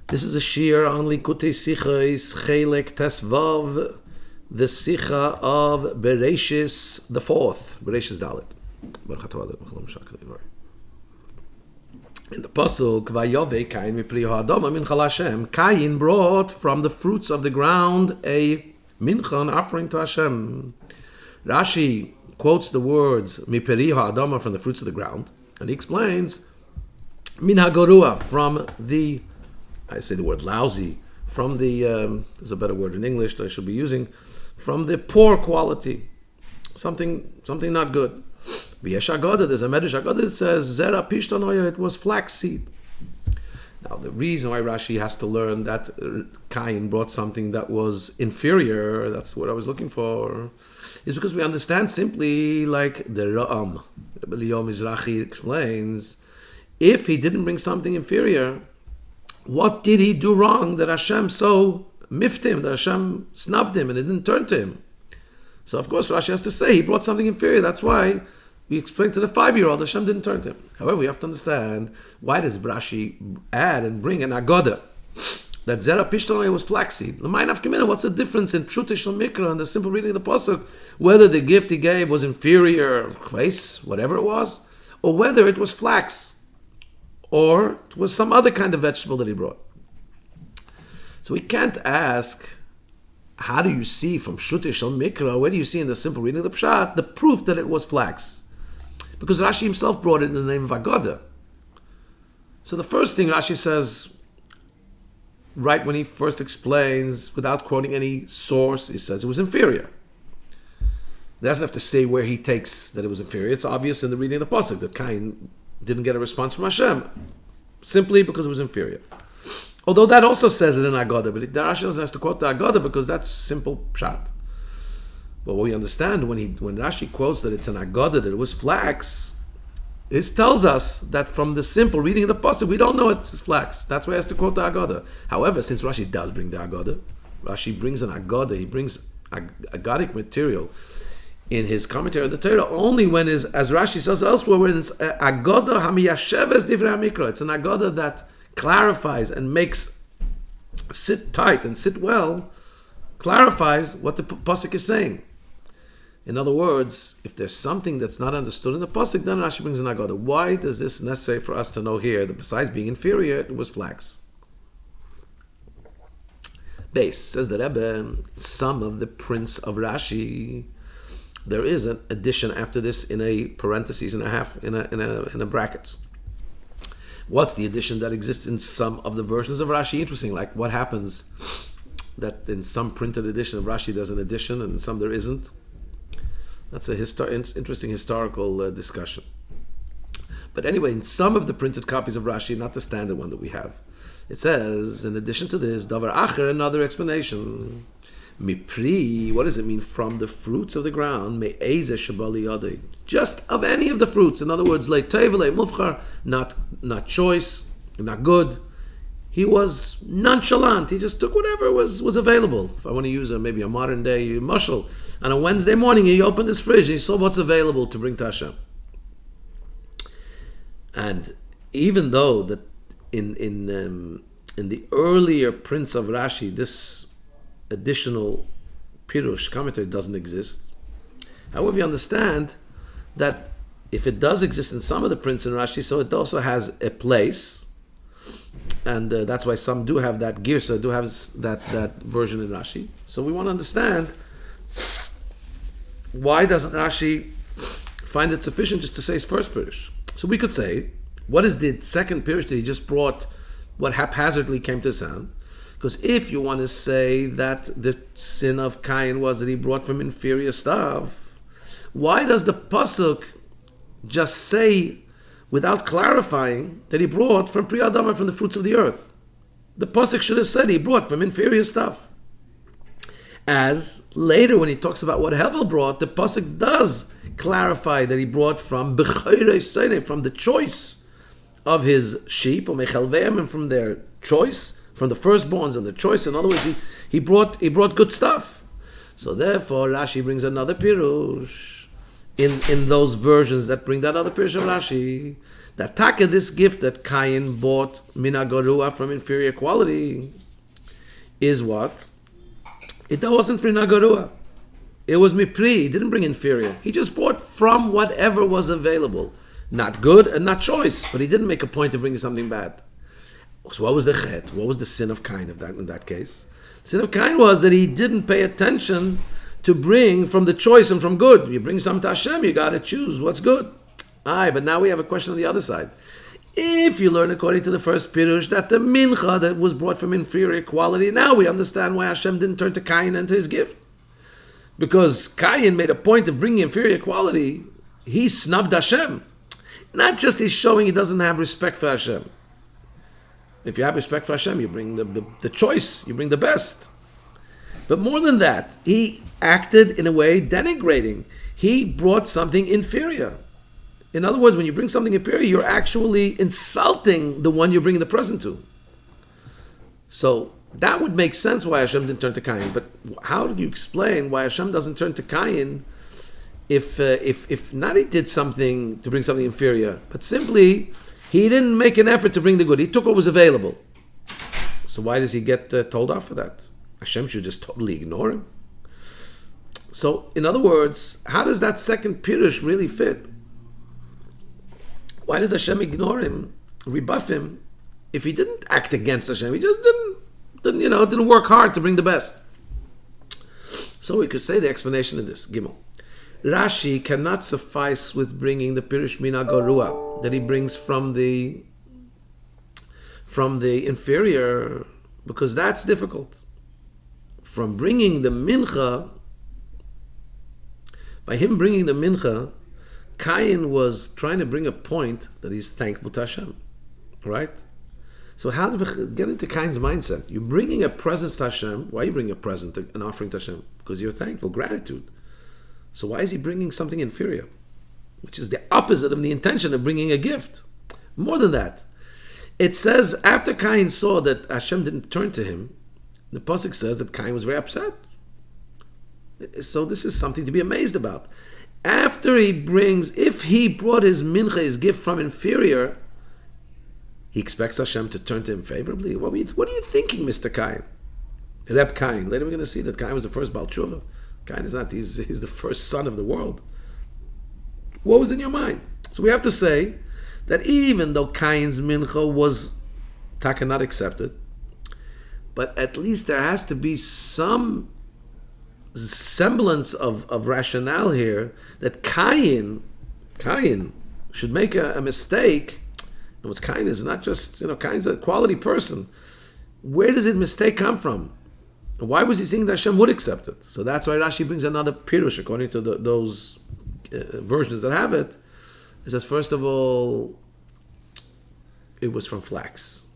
This is a shir on Likutei Sichos, Chelek Tesvav, the Sicha of Breishis, the fourth, Breishis Dalet. In the pasuk, Vayove Kain mipri ha'adama mincha Hashem. Kain brought from the fruits of the ground a mincha, an offering to Hashem. Rashi quotes the words mipri ha'adama, from the fruits of the ground, and he explains min hagorua, from the, I say the word lousy, from the there's a better word in English that I should be using, from the poor quality, something not good. There's a Medrash Agada that says Zera Pishtanoya, it was flaxseed. Now the reason why Rashi has to learn that Cain brought something that was inferior, that's what I was looking for, is because we understand simply like the Ra'am. Rabbi Mizrahi explains, if he didn't bring something inferior, what did he do wrong that Hashem so miffed him, that Hashem snubbed him and it didn't turn to him? So of course Rashi has to say he brought something inferior. That's why we explained to the 5-year-old Hashem didn't turn to him. However, we have to understand, why does Rashi add and bring an agoda that Zera Pishtanoi was flaxseed? What's the difference in Pshutish Mikra and the simple reading of the pasuk, whether the gift he gave was inferior, whatever it was, or whether it was flax, or it was some other kind of vegetable that he brought? So we can't ask, how do you see from Shutish al Mikra, where do you see in the simple reading of the Pshat, the proof that it was flax? Because Rashi himself brought it in the name of Agoda. So the first thing Rashi says, right when he first explains, without quoting any source, he says it was inferior. He doesn't have to say where he takes that it was inferior. It's obvious in the reading of the pasuk that Cain didn't get a response from Hashem, simply because it was inferior. Although that also says it in Agoda, but Rashi doesn't have to quote the Agoda because that's simple pshat. But what we understand when Rashi quotes that it's an Agoda, that it was flax, this tells us that from the simple reading of the pasuk, we don't know it's flax. That's why he has to quote the Agoda. However, since Rashi does bring the Agoda, Rashi brings an Agoda, he brings Agadic material in his commentary on the Torah only when, as Rashi says elsewhere, when it's Agoda hamiyasheves divrei hamikra. It's an Agoda that clarifies and makes sit tight and sit well, clarifies what the pasuk is saying. In other words, if there's something that's not understood in the pasuk, then Rashi brings an agoda. Why does this necessary for us to know here that besides being inferior, it was flax? Base says the Rebbe, some of the prints of Rashi, there is an addition after this in a parentheses and a half in a brackets. What's the addition that exists in some of the versions of Rashi? Interesting, like what happens that in some printed edition of Rashi there's an addition and in some there isn't. That's a interesting historical discussion. But anyway, in some of the printed copies of Rashi, not the standard one that we have, it says, in addition to this, davar acher, another explanation. Mipri, what does it mean? From the fruits of the ground, me'eze shabali yadei, just of any of the fruits. In other words, le'tev le'mufchar, not choice, not good. He was nonchalant. He just took whatever was available. If I want to use maybe a modern day mushal, on a Wednesday morning he opened his fridge and he saw what's available to bring to Hashem. And even though that in the earlier prints of Rashi, this additional pirush commentary doesn't exist. However, you understand that if it does exist in some of the prints in Rashi, so it also has a place, and that's why some do have that girsa, do have that version in Rashi. So we want to understand, why doesn't Rashi find it sufficient just to say his first pirush? So we could say, what is the second pirush that he just brought, what haphazardly came to sound? Because if you want to say that the sin of Cain was that he brought from inferior stuff, why does the pasuk just say, without clarifying, that he brought from Pri Adama, from the fruits of the earth? The pasuk should have said he brought from inferior stuff. As later when he talks about what Hevel brought, the pasuk does clarify that he brought from the choice of his sheep, or mechalveim, and from their choice, from the firstborns and the choice. In other words, he brought good stuff. So therefore, Rashi brings another pirush in those versions that bring that other pirush of Rashi, That taka, this gift that Cain bought mina garua from inferior quality, is what? It wasn't for Nagarua. It was Mipri. He didn't bring inferior. He just bought from whatever was available. Not good and not choice, but he didn't make a point of bringing something bad. So what was the chet? What was the sin of Cain in that case? The sin of Cain was that he didn't pay attention to bring from the choice and from good. You bring something to Hashem, you got to choose what's good. Aye, but now we have a question on the other side. If you learn according to the first Pirush that the mincha that was brought from inferior quality, now we understand why Hashem didn't turn to Cain and to his gift. Because Cain made a point of bringing inferior quality, he snubbed Hashem. Not just he's showing he doesn't have respect for Hashem. If you have respect for Hashem, you bring the choice, you bring the best. But more than that, he acted in a way denigrating. He brought something inferior. In other words, when you bring something inferior, you're actually insulting the one you're bringing the present to. So that would make sense why Hashem didn't turn to Cain. But how do you explain why Hashem doesn't turn to Cain if not he did something to bring something inferior, but simply he didn't make an effort to bring the good. He took what was available. So why does he get told off for that? Hashem should just totally ignore him. So in other words, how does that second Pirush really fit? Why does Hashem ignore him, rebuff him, if he didn't act against Hashem? He just didn't work hard to bring the best. So we could say the explanation of this, Gimel. Rashi cannot suffice with bringing the Pirush Mina Gorua that he brings from the inferior, because that's difficult. From bringing the mincha, by him bringing the mincha, Cain was trying to bring a point that he's thankful to Hashem, right? So how do we get into Cain's mindset? You're bringing a present to Hashem. Why are you bringing a present, an offering to Hashem? Because you're thankful, gratitude. So why is he bringing something inferior? Which is the opposite of the intention of bringing a gift. More than that, it says after Cain saw that Hashem didn't turn to him, the pasuk says that Cain was very upset. So this is something to be amazed about. After if he brought his mincha, his gift from inferior, he expects Hashem to turn to him favorably. What are you thinking, Mr. Cain? Reb Cain. Later we're going to see that Cain was the first Baal Tshuva. Cain is not. He's the first son of the world. What was in your mind? So we have to say that even though Cain's mincha was taka not accepted, but at least there has to be some semblance of rationale here that Cain should make a mistake. And what's Cain is not just, Cain's a quality person. Where does his mistake come from? Why was he thinking that Hashem would accept it? So that's why Rashi brings another pirush according to those versions that have it. It says, first of all, it was from flax.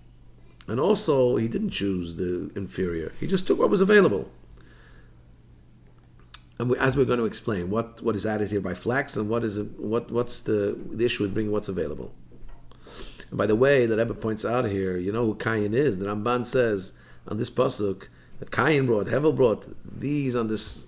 And also, he didn't choose the inferior. He just took what was available. And as we're going to explain, what is added here by flax and what's the issue with bringing what's available. And by the way, the Rebbe points out here, you know who Cain is. The Ramban says on this pasuk that Cain brought, Hevel brought. These on this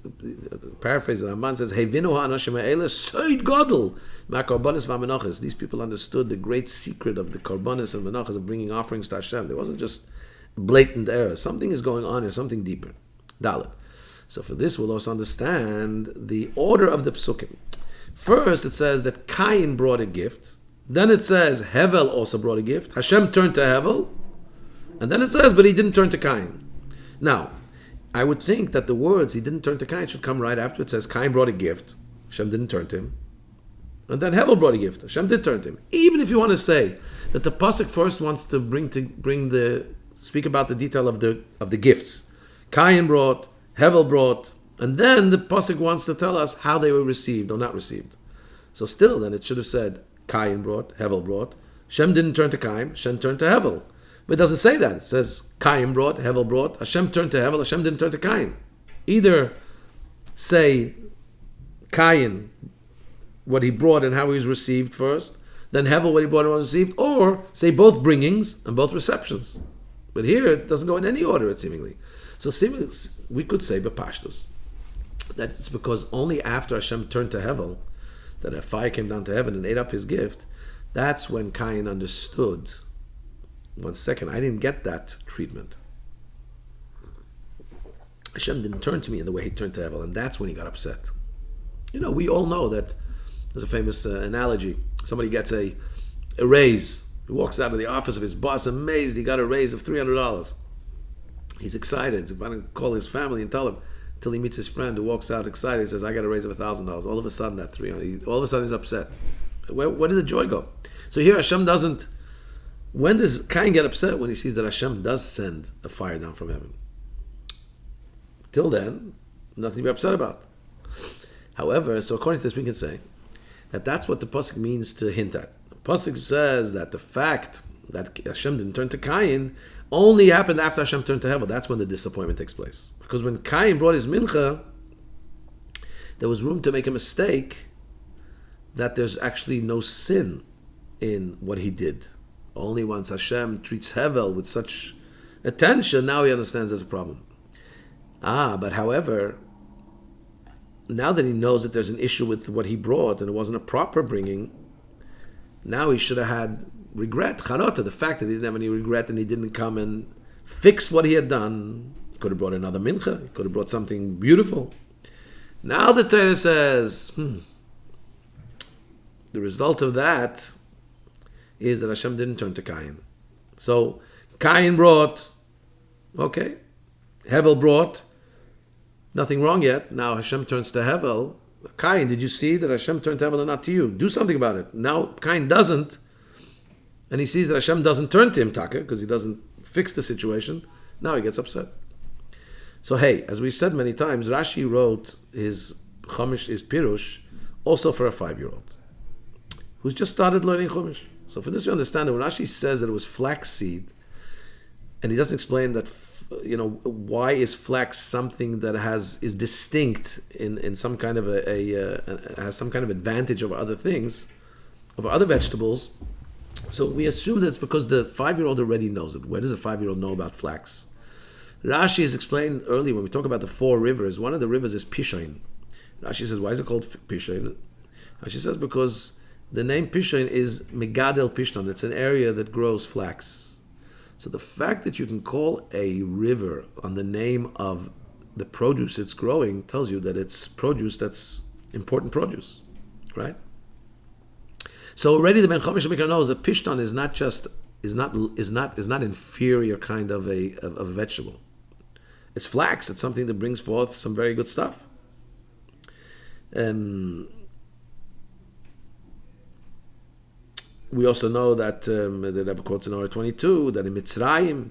paraphrase, the Ramban says, "Hevinu ha'anashim ha'ele soid gadol ma'korbanos v'amenachos." These people understood the great secret of the korbanos and menachos of bringing offerings to Hashem. There wasn't just blatant error. Something is going on here, something deeper. Dalet. So for this, we'll also understand the order of the psukim. First, it says that Cain brought a gift. Then it says Hevel also brought a gift. Hashem turned to Hevel. And then it says, but he didn't turn to Cain. Now, I would think that the words he didn't turn to Cain should come right after. It says Cain brought a gift. Hashem didn't turn to him. And then Hevel brought a gift. Hashem did turn to him. Even if you want to say that the pasuk first wants to speak about the detail of the gifts. Cain brought, Hevel brought, and then the pasuk wants to tell us how they were received or not received. So still, then it should have said Cain brought, Hevel brought. Hashem didn't turn to Cain, Hashem turned to Hevel. But it doesn't say that. It says Cain brought, Hevel brought. Hashem turned to Hevel, Hashem didn't turn to Cain. Either say Cain, what he brought and how he was received first, then Hevel, what he brought and was received, or say both bringings and both receptions. But here it doesn't go in any order, seemingly. So seemingly, we could say b'pashtus that it's because only after Hashem turned to Hevel, that a fire came down to heaven and ate up his gift, That's when Cain understood, one second, I didn't get that treatment. Hashem didn't turn to me in the way he turned to Hevel, and that's when he got upset. We all know that there's a famous analogy. Somebody gets a raise. He walks out of the office of his boss amazed he got a raise of $300. He's excited. He's about to call his family and tell them, until he meets his friend who walks out excited. He says, I got a raise of $1,000. All of a sudden, that $300, all of a sudden he's upset. Where did the joy go? So here Hashem doesn't. When does Cain get upset? When he sees that Hashem does send a fire down from heaven. Till then, nothing to be upset about. However, so according to this, we can say that that's what the pasuk means to hint at. The pasuk says that the fact that Hashem didn't turn to Cain only happened after Hashem turned to Hevel. That's when the disappointment takes place. Because when Cain brought his mincha, there was room to make a mistake that there's actually no sin in what he did. Only once Hashem treats Hevel with such attention, now he understands there's a problem. But however, now that he knows that there's an issue with what he brought and it wasn't a proper bringing, now he should have had regret, charota, the fact that he didn't have any regret and he didn't come and fix what he had done. He could have brought another mincha, he could have brought something beautiful. Now the Torah says, the result of that is that Hashem didn't turn to Cain. So Cain brought, okay, Hevel brought, nothing wrong yet. Now Hashem turns to Hevel. Cain, did you see that Hashem turned to Hevel and not to you? Do something about it. Now Cain doesn't, and he sees that Hashem doesn't turn to him, Taka, because he doesn't fix the situation. Now he gets upset. So hey, as we said many times, Rashi wrote his Chumash, his Pirush, also for a 5-year-old who's just started learning Chumash. So for this we understand that when Rashi says that it was flaxseed, and he doesn't explain that, why is flax something that is distinct in some kind of has some kind of advantage over other things, over other vegetables. So we assume that it's because the 5-year-old already knows it. Where does a 5-year-old know about flax? Rashi has explained earlier when we talk about the 4 rivers, one of the rivers is Pishain. Rashi says, why is it called Pishain? Rashi says because the name Pishain is Megadel Pishtan. It's an area that grows flax. So the fact that you can call a river on the name of the produce it's growing tells you that it's produce that's important produce, right? So already the Ben Chomish Mikra knows that Pishtan is not inferior kind of a vegetable. It's flax. It's something that brings forth some very good stuff. We also know that the Rebbe quotes in Orah 22 that in Mitzrayim,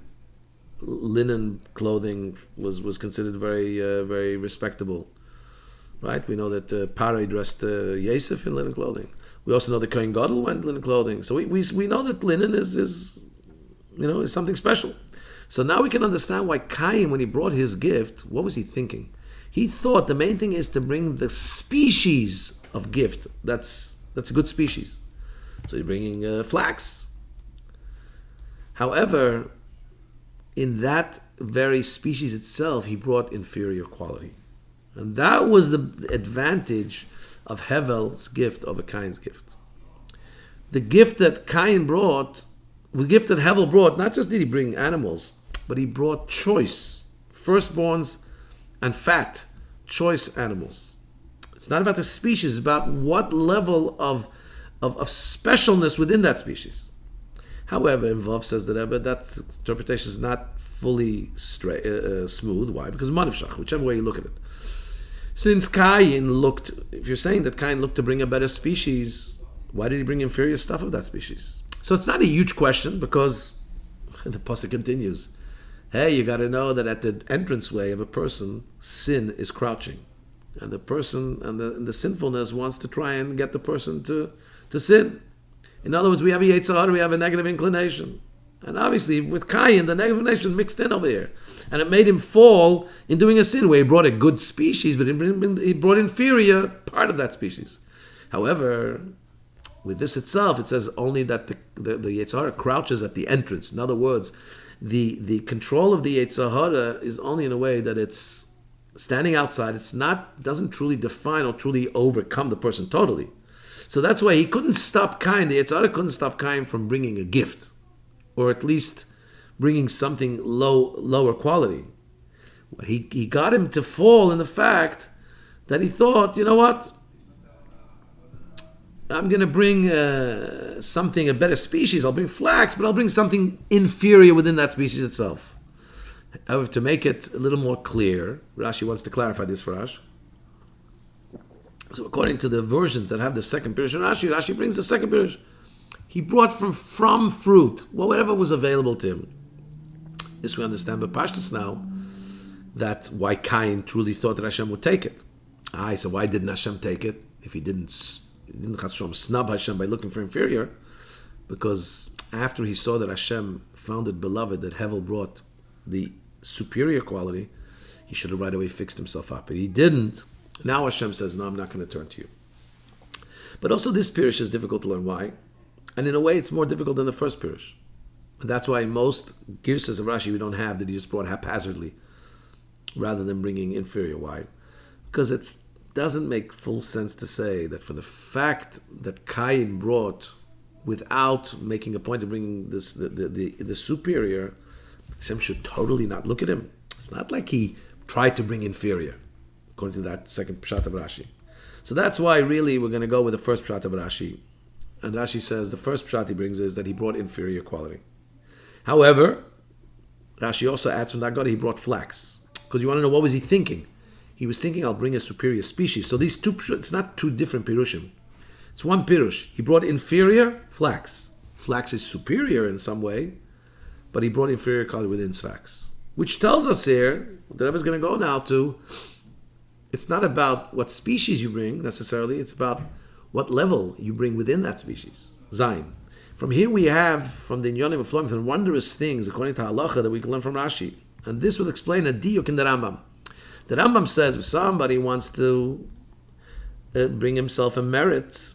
linen clothing was considered very very respectable, right? We know that Paroi dressed Yosef in linen clothing. We also know the Kohen Gadol went in linen clothing. So we know that linen is something special. So now we can understand why Cain, when he brought his gift, what was he thinking? He thought the main thing is to bring the species of gift. That's a good species. So you're bringing flax. However, in that very species itself, he brought inferior quality. And that was the advantage of Hevel's gift over Cain's gift. The gift that Cain brought, the gift that Hevel brought, not just did he bring animals, but he brought choice, firstborns and fat, choice animals. It's not about the species, it's about what level of specialness within that species. However, Vav says that interpretation is not fully smooth. Why? Because manivshach, whichever way you look at it. Since Cain looked, if you're saying that Cain looked to bring a better species, why did he bring inferior stuff of that species? So it's not a huge question because the pasuk continues. Hey, you got to know that at the entranceway of a person, sin is crouching, and the person and the sinfulness wants to try and get the person to sin. In other words, we have a Yetzer Hara, we have a negative inclination. And obviously, with Cain, the negative inclination mixed in over here. And it made him fall in doing a sin where he brought a good species, but he brought inferior part of that species. However, with this itself, it says only that the Yetzer Hara crouches at the entrance. In other words, the control of the Yetzer Hara is only in a way that it's standing outside. Doesn't truly define or truly overcome the person totally. So that's why he couldn't stop Cain. The Yetzirah couldn't stop Cain from bringing a gift, or at least bringing something lower quality. He got him to fall in the fact that he thought, you know what? I'm going to bring something, a better species. I'll bring flax, but I'll bring something inferior within that species itself. However, to make it a little more clear, Rashi wants to clarify this for us. So according to the versions that have the second pirush in Rashi brings the second pirush. He brought from fruit, whatever was available to him. This we understand, but Pashtus now, that why Cain truly thought that Hashem would take it. So why didn't Hashem take it if he didn't snub Hashem by looking for inferior? Because after he saw that Hashem found it beloved that Hevel brought the superior quality, he should have right away fixed himself up. But he didn't. Now Hashem says, no, I'm not going to turn to you. But also this pirush is difficult to learn. Why? And in a way, it's more difficult than the first pirush. And that's why most girsas of Rashi we don't have, that he just brought haphazardly, rather than bringing inferior. Why? Because it doesn't make full sense to say that for the fact that Cain brought without making a point of bringing this the superior, Hashem should totally not look at him. It's not like he tried to bring inferior, according to that second pshat of Rashi. So that's why really we're going to go with the first pshat of Rashi. And Rashi says the first pshat he brings is that he brought inferior quality. However, Rashi also adds from that God he brought flax. Because you want to know what was he thinking? He was thinking, I'll bring a superior species. So these two, it's not two different pirushim. It's one pirush. He brought inferior flax. Flax is superior in some way, but he brought inferior quality within flax. Which tells us here, the Rebbe is going to go now to, it's not about what species you bring necessarily, it's about what level you bring within that species. Zayin. From here we have, from the Inyanim of Flom, the wondrous things, according to halacha, that we can learn from Rashi. And this will explain a diuk in the Rambam. The Rambam says if somebody wants to bring himself a merit,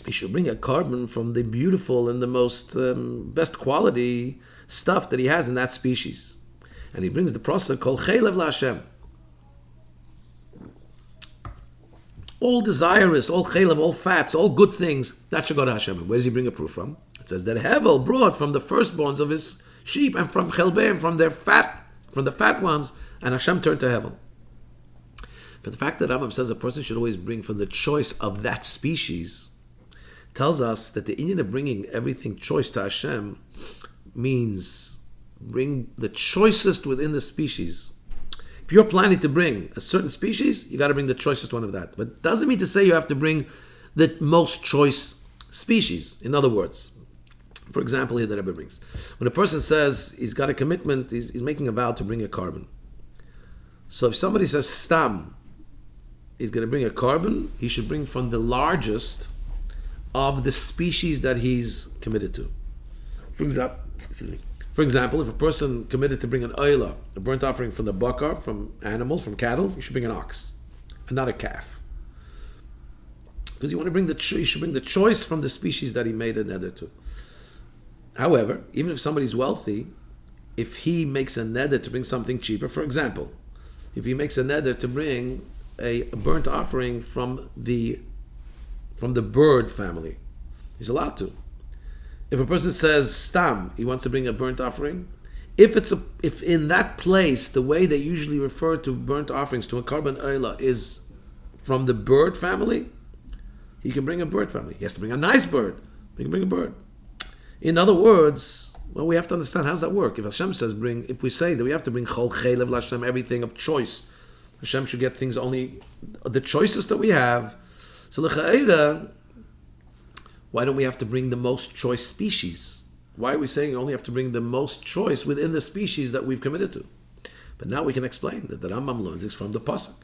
he should bring a carbon from the beautiful and the most best quality stuff that he has in that species. And he brings the process called Chelev LaHashem. All desirous, all chelev, all fats, all good things, that should go to Hashem. Where does he bring a proof from? It says that Hevel brought from the firstborns of his sheep and from Chelbeim, from the fat ones, and Hashem turned to Hevel. For the fact that Rambam says a person should always bring from the choice of that species, tells us that the Indian of bringing everything choice to Hashem means bring the choicest within the species. If you're planning to bring a certain species, you got to bring the choicest one of that. But it doesn't mean to say you have to bring the most choice species. In other words, for example, here the Rebbe brings, when a person says he's got a commitment, he's making a vow to bring a carbon. So if somebody says stam, he's going to bring a carbon, he should bring from the largest of the species that he's committed to. For example, if a person committed to bring an oila, a burnt offering from the bakar, from animals, from cattle, he should bring an ox, and not a calf. Because you should bring the choice from the species that he made a neder to. However, even if somebody's wealthy, if he makes a neder to bring something cheaper, for example, if he makes a neder to bring a burnt offering from the bird family, he's allowed to. If a person says stam, he wants to bring a burnt offering, if in that place the way they usually refer to burnt offerings to a carbon oila is from the bird family, he can bring a bird family. He has to bring a nice bird. He can bring a bird. In other words, well, we have to understand how does that work. If Hashem says if we say that we have to bring chol chelev l'Hashem, everything of choice, Hashem should get things only the choicest that we have. So l'cha'eda, why don't we have to bring the most choice species? Why are we saying you only have to bring the most choice within the species that we've committed to? But now we can explain that the Rambam learns this from the pasuk.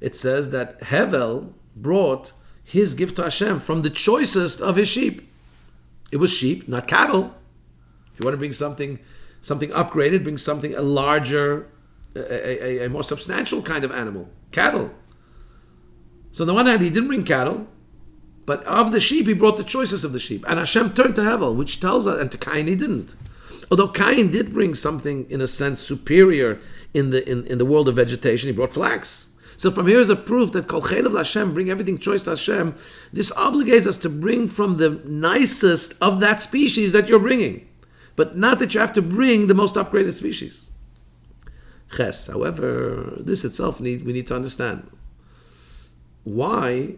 It says that Hevel brought his gift to Hashem from the choicest of his sheep. It was sheep, not cattle. If you want to bring something upgraded, bring something a larger, a more substantial kind of animal, cattle. So on the one hand, he didn't bring cattle, but of the sheep, he brought the choicest of the sheep. And Hashem turned to Hevel, which tells us, and to Cain he didn't. Although Cain did bring something, in a sense, superior in the world of vegetation, he brought flax. So from here is a proof that Kol Chelev Hashem, bring everything choice to Hashem. This obligates us to bring from the nicest of that species that you're bringing, but not that you have to bring the most upgraded species. Ches. However, this itself we need to understand. Why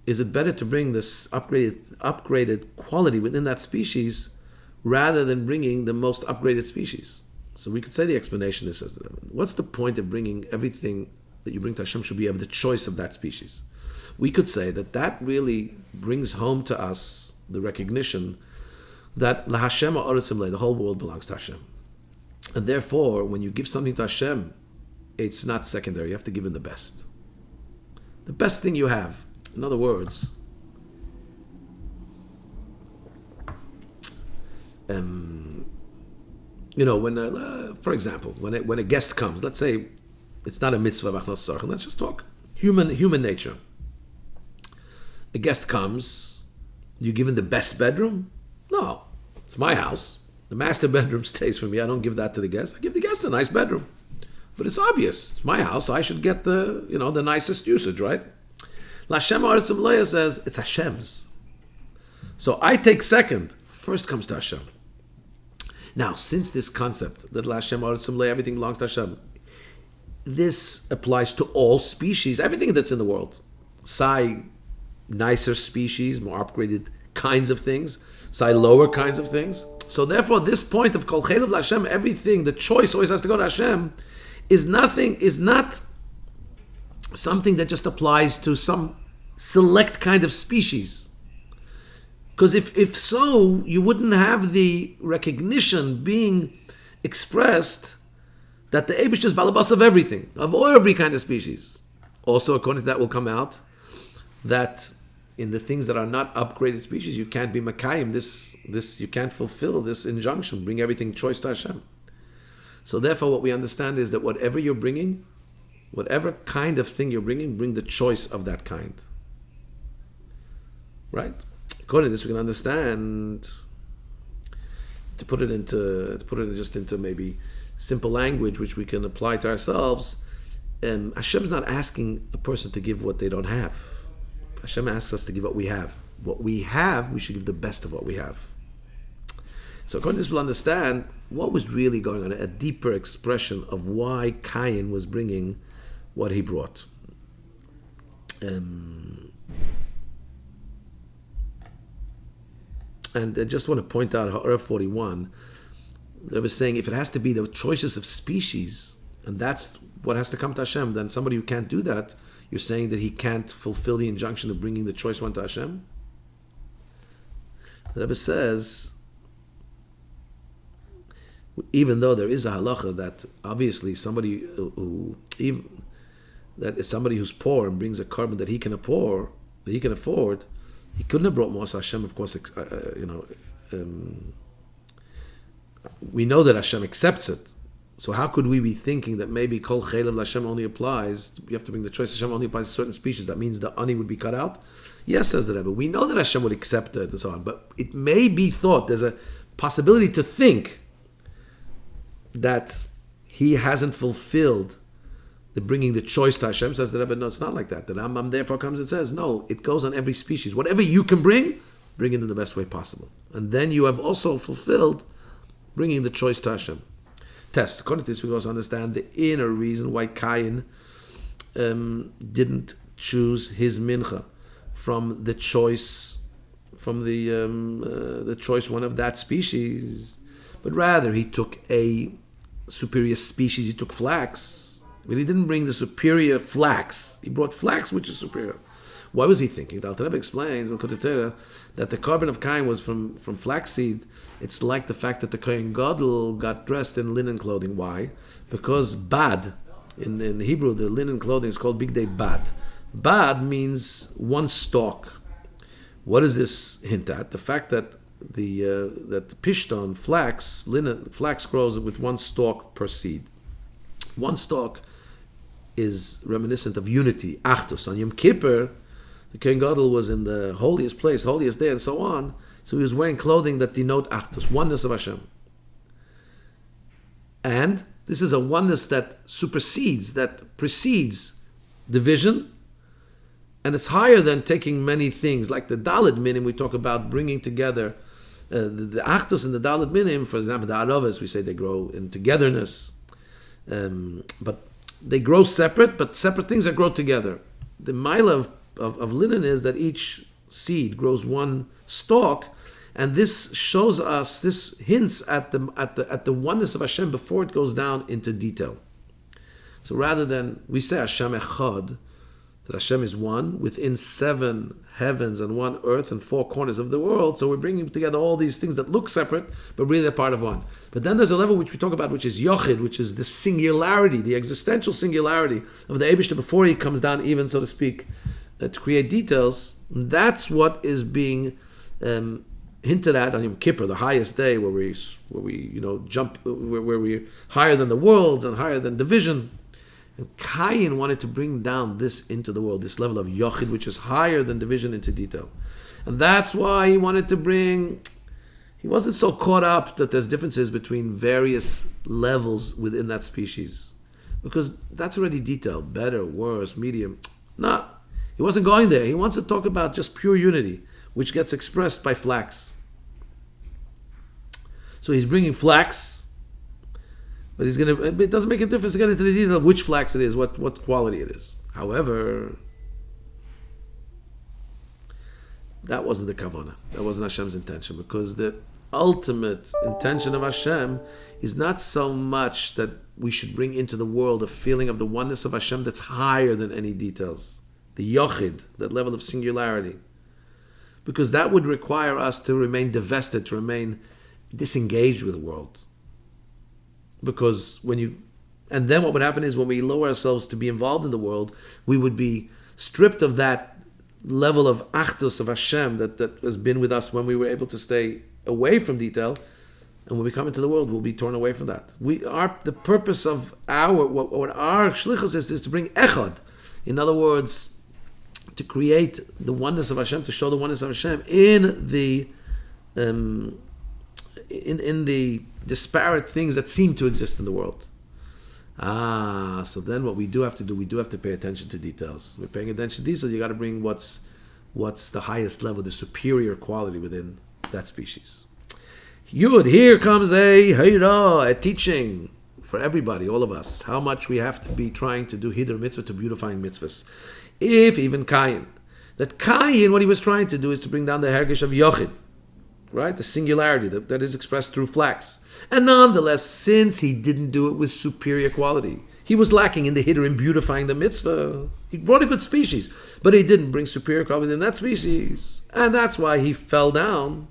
is it better to bring this upgraded quality within that species rather than bringing the most upgraded species? So we could say the explanation is, what's the point of bringing everything that you bring to Hashem should be of the choice of that species? We could say that really brings home to us the recognition that La Hashem ha'aretz imlei, the whole world belongs to Hashem. And therefore, when you give something to Hashem, it's not secondary. You have to give him the best. The best thing you have. In other words, when, for example, when a guest comes, let's say it's not a mitzvah, let's just talk human nature. A guest comes, you give him the best bedroom? No, it's my house. The master bedroom stays for me. I don't give that to the guest. I give the guest a nice bedroom. But it's obvious. It's my house. I should get the nicest usage, right? Lashem Ha'aretz Imleya says it's Hashem's. So I take second. First comes to Hashem. Now, since this concept that Lashem Ha'aretz Imleya, everything belongs to Hashem, this applies to all species, everything that's in the world. Sai nicer species, more upgraded kinds of things. Sai lower kinds of things. So therefore, this point of Kol Chelev Hashem, everything, the choice always has to go to Hashem, is not something that just applies to some select kind of species. Because if so, you wouldn't have the recognition being expressed that the Eibush is balabas of everything, of every kind of species. Also, according to that will come out that in the things that are not upgraded species, you can't be Makayim, this you can't fulfill this injunction, bring everything choice to Hashem. So therefore what we understand is that whatever you're bringing, whatever kind of thing you're bringing, bring the choice of that kind. Right? According to this, we can understand, to put it into maybe simple language, which we can apply to ourselves. Hashem's not asking a person to give what they don't have. Hashem asks us to give what we have. What we have, we should give the best of what we have. So according to this, we'll understand what was really going on, a deeper expression of why Cain was bringing what he brought. And I just want to point out, Ha'ara 41, they were saying if it has to be the choices of species, and that's what has to come to Hashem, then somebody who can't do that, you're saying that he can't fulfill the injunction of bringing the choice one to Hashem? The Rebbe says, even though there is a halacha that obviously somebody who's poor and brings a carbon that he can afford, he couldn't have brought Mos Hashem, of course. We know that Hashem accepts it. So how could we be thinking that maybe Kol Chelev Hashem only applies? You have to bring the choice. Hashem only applies to certain species. That means the ani would be cut out. Yes, says the Rebbe. We know that Hashem would accept it and so on, but it may be thought there's a possibility to think that he hasn't fulfilled the bringing the choice to Hashem. Says the Rebbe, no, it's not like that. The Rambam therefore comes and says, no, it goes on every species. Whatever you can bring it in the best way possible. And then you have also fulfilled bringing the choice to Hashem. Test. According to this, we also understand the inner reason why Cain didn't choose his mincha from the choice, from the choice one of that species, but rather he took a superior species. He took flax, but he didn't bring the superior flax. He brought flax, which is superior. Why was he thinking? The Alter Rebbe explains in Kantor that the carbon of Cain was from flaxseed. It's like the fact that the Kohen Gadol got dressed in linen clothing. Why? Because bad, in Hebrew, the linen clothing is called big day bad. Bad means one stalk. What does this hint at? The fact that the pishton, flax grows with one stalk per seed. One stalk is reminiscent of unity, achdus. On Yom Kippur, the Kohen Gadol was in the holiest place, holiest day, and so on. So he was wearing clothing that denote achdus, oneness of Hashem. And this is a oneness that supersedes, that precedes division, and it's higher than taking many things, like the Dalit Minim. We talk about bringing together the Achdus and the Dalit Minim. For example, the Aravas, we say they grow in togetherness, but they grow separate, but separate things that grow together. The mila of linen is that each seed grows one stalk, and this shows us, this hints at the oneness of Hashem before it goes down into detail. So rather than we say Hashem Echad, that Hashem is one within 7 heavens and 1 earth and 4 corners of the world. So we're bringing together all these things that look separate, but really they're part of one. But then there's a level which we talk about, which is Yochid, which is the singularity, the existential singularity of the Eibishter before he comes down, even so to speak, to create details. That's what is being hinted at on Yom Kippur, the highest day, where we jump, where we're higher than the worlds and higher than division. And Cain wanted to bring down this into the world, this level of Yochid, which is higher than division, into detail. And that's why he wanted to bring, he wasn't so caught up that there's differences between various levels within that species. Because that's already detailed, better, worse, medium. No, he wasn't going there. He wants to talk about just pure unity, which gets expressed by flax. So he's bringing flax, but it doesn't make a difference to get into the detail of which flax it is, what quality it is. However, that wasn't the kavanah. That wasn't Hashem's intention, because the ultimate intention of Hashem is not so much that we should bring into the world a feeling of the oneness of Hashem that's higher than any details. The yochid, that level of singularity. Because that would require us to remain divested, to remain disengaged with the world. Because and then what would happen is when we lower ourselves to be involved in the world, we would be stripped of that level of achdus of Hashem that has been with us when we were able to stay away from detail. And when we come into the world, we'll be torn away from that. The purpose of what our shlichus is to bring echad. In other words, to create the oneness of Hashem, to show the oneness of Hashem in the in the disparate things that seem to exist in the world. So then what we do have to do, we do have to pay attention to details. We're paying attention to details, you got to bring what's the highest level, the superior quality within that species. Yud, here comes a teaching for everybody, all of us, how much we have to be trying to do hidur mitzvah, to beautifying mitzvahs. If even Cain, what he was trying to do is to bring down the hergish of Yochid, right? The singularity that is expressed through flax. And nonetheless, since he didn't do it with superior quality, he was lacking in the hidur in beautifying the mitzvah. He brought a good species, but he didn't bring superior quality within that species. And that's why he fell down.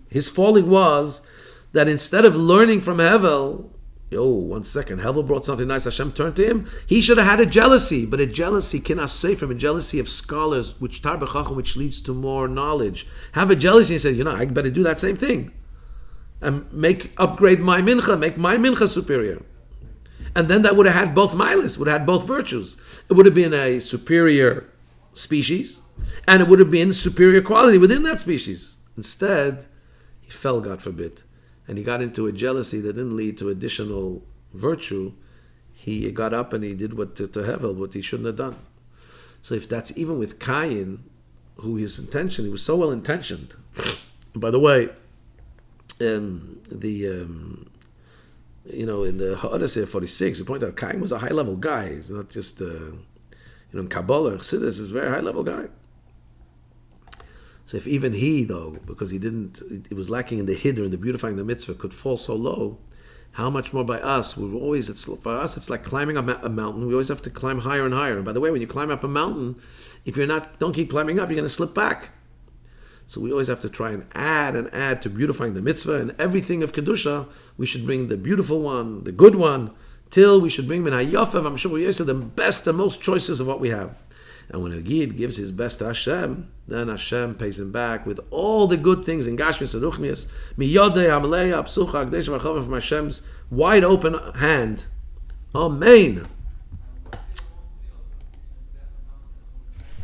His falling was that instead of learning from Hevel, one second, Hevel brought something nice, Hashem turned to him, he should have had a jealousy, but a jealousy cannot save from a jealousy of scholars, which tar b'chacham, which leads to more knowledge. Have a jealousy and say, I better do that same thing. And upgrade my mincha, make my mincha superior. And then that would have had both milas, would have had both virtues. It would have been a superior species, and it would have been superior quality within that species. Instead, he fell, God forbid, and he got into a jealousy that didn't lead to additional virtue. He got up and he did what to Hevel, what he shouldn't have done. So if that's even with Cain, who his intention, he was so well intentioned. By the way, in the Ha'adah 46, we point out Cain was a high level guy. He's not just in Kabbalah and Chassidus, he's a very high level guy. So if even he, though, because it was lacking in the hidur and the beautifying the mitzvah, could fall so low, how much more by us? For us, it's like climbing up a mountain. We always have to climb higher and higher. And by the way, when you climb up a mountain, if don't keep climbing up, you're going to slip back. So we always have to try and add to beautifying the mitzvah, and everything of Kedusha, we should bring the beautiful one, the good one, till we should bring Min HaYofev, I'm sure Yosef, the best and most choices of what we have. And when a Yid gives his best to Hashem, then Hashem pays him back with all the good things in Gashmis and Ruchnias, Miyodei, Hamaleya, Psucha, Akdesh, V'Chavim, from Hashem's wide open hand. Amen.